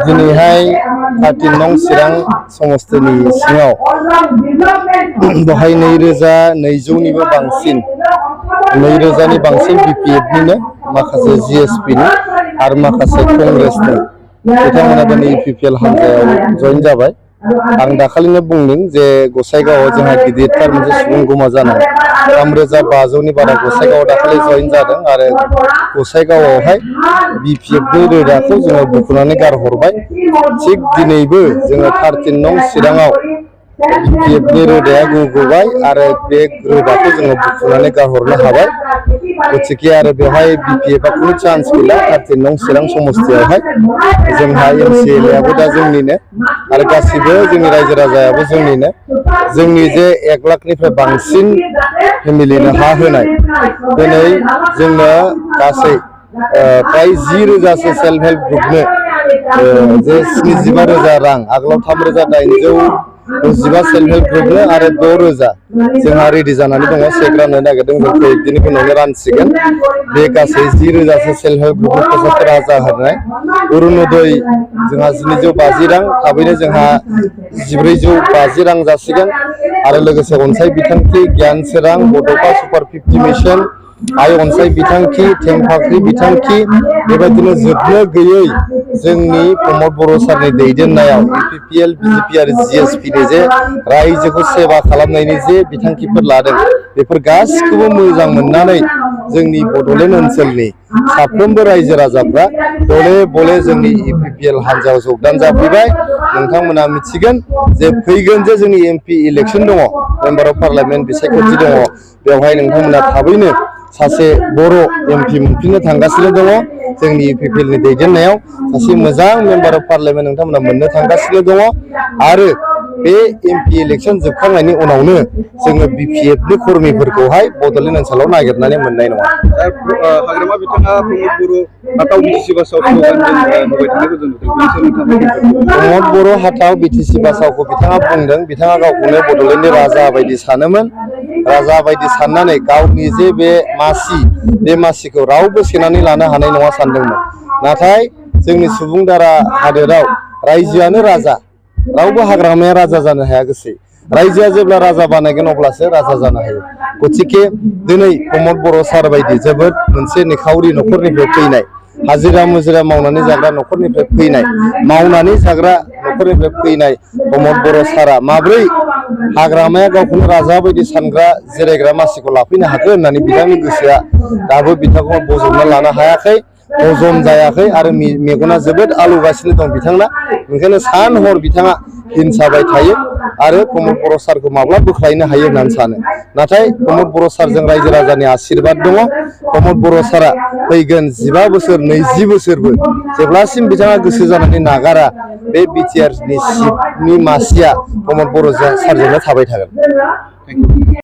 दिनैहाय 13 नं चिरां समस्तिनि सिङाव दहाय 2200निबो बांसिन 2000नि बांसिन बीपीएफनिनो माखासे जीएसपीनि आरो माखासे कांग्रेसनि बिथांमोना दिनै ईपीपीएल हान्जायाव जइन जाबाय। आं दाखालिनो बुंदों जे गसाइगावआव जोंहा गिदिरथार मोनसे सुबुं गोमा जानाय 3500नि बारा गसाइगावआव दाखालि जइन जादों आरो गसाइगावआवहाय बीपीएफनि रोदाखौ जोङो बुखुनानै गारहरबाय। थिग दिनैबो जोङो 13 नं चिराङाव बीपीएफनि रोदाया गुगुबाय आरो बे रोदाखौ जोङो बुखुनानै गारहरनो हाबाय। गतिके आरो बेवहाय बीपीएफआ खुनु चान्स गैला 13 नं चिरां समस्तियावहाय जोंहा एमसीएलएआबो दा जोंनिनो आरो गासिबो जोंनि रायजो राजायाबो जोंनिनो। जोंनि जे 1 लाखनिफ्राय बांसिन फेमिलिनो हा होनाय दिनै जोंनो गासै प्राय 10,000सो सेल्फ हेल्प ग्रुपनो जे 75,000 रां आगोलाव 3,815 सेल्फ हेल्प ग्रुपनो आरो 6,000 जोंहा रेडि जानानै दङ। चेक राननो नागिरदों जोंखौ एकदिननि उनावनो रानसिगोन। बे गासै 10,000सो सेल्फ हेल्प ग्रुपनो 75,000 हरनाय अरुणोदय जोंहा 1250 रां थाबैनो जोंहा 1450 रां जासिगोन आरो लोगोसे अनसाय बिथांखि गियान सोरां बड'फा सुपार 50 मिशन आइ अनसाय बिथांखि थेंफाख्रि बिथांखि बेबायदिनो जोबनो गैयै जोंनि प्रमद बर' सारनि दैदेननायाव ईपीपीएल बीजेपी आरो जीएसपीनि जे रायजोखौ सेवा खालामनायनि जे बिथांखिफोर लादों बेफोर गासिखौबो मोजां मोननानै जोंनि बड'लेण्ड ओनसोलनि साफ्रोमबो रायजो राजाफ्रा गले गले जोंनि ईपीपीएल हान्जायाव जगदान जाफैबाय। नोंथांमोना मिथिगोन जे फैगोन जे जोंनि एमपी इलेक्शन दङ, मेम्बार अफ पार्लियामेन्ट बिसायख'थि दङ, बेवहाय नोंथांमोना थाबैनो सासे बर' एमपी मोनफिननो थांगासिनो दङ। जोंनि ईपीपीएलनि दैदेननायाव सासे मोजां मेम्बार अफ पार्लियामेन्ट नोंथांमोना मोननो थांगासिनो दङ आरो बे एमपी इलेक्शन जोबखांनायनि उनावनो जोङो बीपीएफनि कर्मीफोरखौहाय बड'लेण्ड ओनसोलाव नागिरनानै मोननाय नङा। हाग्रामा बिथाङा प्रमद बर' हाथाव बीटीसी बासाव प्रमद बर' हाथाव बीटीसी बासावखौ बिथाङा बुंदों बिथाङा गावखौनो बड'लेण्डनि राजा बायदि सानोमोन। राजा बायदि साननानै गावनि जे बे मासिखौ रावबो सेनानै लानो हानाय नङा सानदोंमोन। नाथाय जोंनि सुबुं दारा हादोराव रायजोआनो राजा, रावबो हाग्रामाया राजा जानो हाया गोसो। रायजोआ जेब्ला राजा बानायगोन अब्लासो राजा जानो हायो। गतिके दिनै प्रमद बर' सार बायदि जोबोद मोनसे निखावरि न'खरनिफ्राय फैनाय, हाजिरा मुजिरा मावनानै जाग्रा न'खरनिफ्राय फैनाय, मावनानै जाग्रा न'खरनिफ्राय फैनाय प्रमद बर' सारा माब्रै हाग्रामाया गावखौनो राजा बायदि सानग्रा जिरायग्रा मासिखौ लाफैनो हाखो होननानै बिथांनि गोसोआ दाबो बिथांखौ बजबना लानो हायाखै, हजम जायाखै आरो मेगना जोबोद आलौगासिनो दं बिथांना। ओंखायनो सान हर बिथाङा हिंसाबाय थायो आरो प्रमद बर' सारखौ माब्ला बोख्लायनो हायो होननानै सानो। नाथाय प्रमद बर' सारजों रायजो राजानि आशीर्बाद दङ। प्रमद बर' सारा फैगोन 15 बोसोर 20 बोसोरबो जेब्लासिम बिथाङा गोसो जानानै नागारा बे बिटिआरनि सिटनि मासिया प्रमद बर' सारजोंनो थाबाय थागोन।